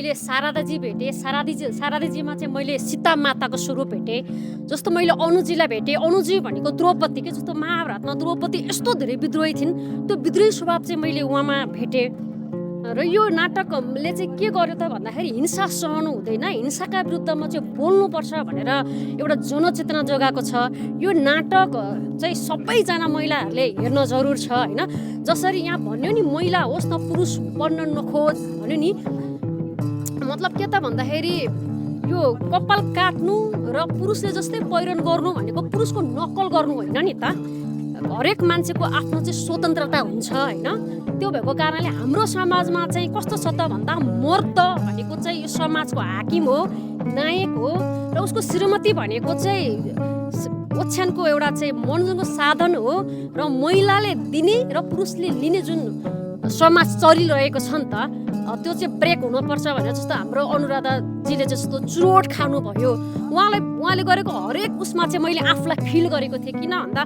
मैले शारदाजी भेटेँ, शारदाजीमा चाहिँ मैले सीता माताको स्वरूप भेटेँ। जस्तो मैले अनुजीलाई भेटेँ, अनुजी भनेको द्रौपदी के जस्तो महाभारतमा द्रौपदी यस्तो धेरै विद्रोही थिइन्, त्यो विद्रोही स्वभाव चाहिँ मैले उहाँमा भेटेँ। र यो नाटकले चाहिँ के गर्यो त भन्दाखेरि हिंसा सहनु हुँदैन, हिंसाका विरुद्धमा चाहिँ बोल्नुपर्छ भनेर एउटा जनचेतना जगाएको छ। यो नाटक चाहिँ सबैजना महिलाहरूले हेर्न जरुर छ होइन। जसरी यहाँ भन्यो नि महिला होस् न पुरुष बन्न नखोज भन्यो नि, मतलब के त भन्दाखेरि यो कपाल काट्नु र पुरुषले जस्तै पहिरन गर्नु भनेको पुरुषको नक्कल गर्नु होइन नि त। हरेक मान्छेको आफ्नो चाहिँ स्वतन्त्रता हुन्छ होइन। त्यो भएको कारणले हाम्रो समाजमा चाहिँ कस्तो छ त भन्दा मर्द भनेको चाहिँ यो समाजको हाकिम हो, नायक हो, र उसको श्रीमती भनेको चाहिँ ओछ्यानको एउटा चाहिँ मनोरञ्जनको साधन हो, र महिलाले दिने र पुरुषले लिने जुन समाज चलिरहेको छ नि त, त्यो चाहिँ ब्रेक हुनुपर्छ भनेर जस्तो हाम्रो अनुराधाजीले जस्तो चुरोट खानु भयो, उहाँले गरेको हरेक उसमा चाहिँ मैले आफूलाई फिल गरेको थिएँ। किन भन्दा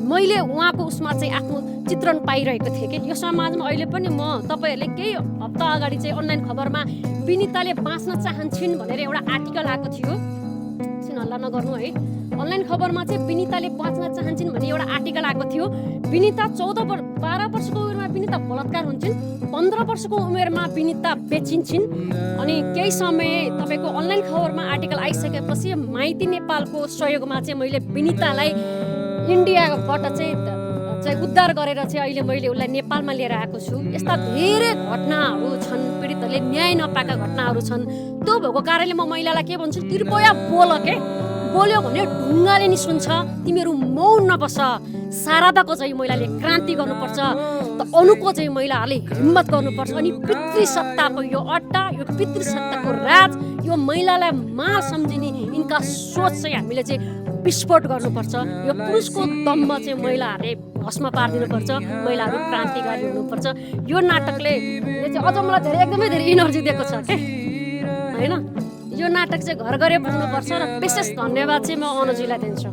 मैले उहाँको उसमा चाहिँ आफ्नो चित्रण पाइरहेको थिएँ कि यो समाजमा अहिले पनि म तपाईँहरूले केही हप्ता अगाडि चाहिँ अनलाइन खबरमा विनिताले बाँच्न चाहन्छन् भनेर एउटा आर्टिकल आएको थियो, एकछिन हल्ला नगर्नु है। अनलाइन खबरमा चाहिँ विनिताले बाँच्न चाहन्छन् भन्ने एउटा आर्टिकल आएको थियो। विनिता 12 वर्षको उमेरमा विनिता बलात्कार हुन्छन्, 15 वर्षको उमेरमा विनिता बेचिन्छन्। अनि केही समय तपाईँको अनलाइन खबरमा आर्टिकल आइसकेपछि माइती नेपालको सहयोगमा चाहिँ मैले विनितालाई इन्डियाबाट चाहिँ उद्धार गरेर चाहिँ अहिले मैले उसलाई नेपालमा लिएर आएको छु। यस्ता धेरै घटनाहरू छन्, पीडितहरूले न्याय नपाएका घटनाहरू छन्। त्यो भएको कारणले म महिलालाई के भन्छु, कृपया बोल के, बोल्यो भने ढुङ्गाले नि सुन्छ, तिमीहरू मौन नबस। शारदाको चाहिँ महिलाले क्रान्ति गर्नुपर्छ, त अनुको चाहिँ महिलाहरूले हिम्मत गर्नुपर्छ। अनि पितृसत्ताको यो अड्डा, यो पितृसत्ताको राज, यो महिलालाई माल सम्झिने यिनका सोच चाहिँ हामीले चाहिँ विस्फोट गर्नुपर्छ। यो पुरुषको दममा चाहिँ महिलाहरूले भस्म पारिदिनुपर्छ, महिलाहरू क्रान्तिकारी हुनुपर्छ। यो नाटकले चाहिँ अझ मलाई एकदमै धेरै इनर्जी दिएको छ के होइन। यो नाटक चाहिँ घर घरै पुग्नुपर्छ र विशेष धन्यवाद चाहिँ म अनुजीलाई दिन्छु।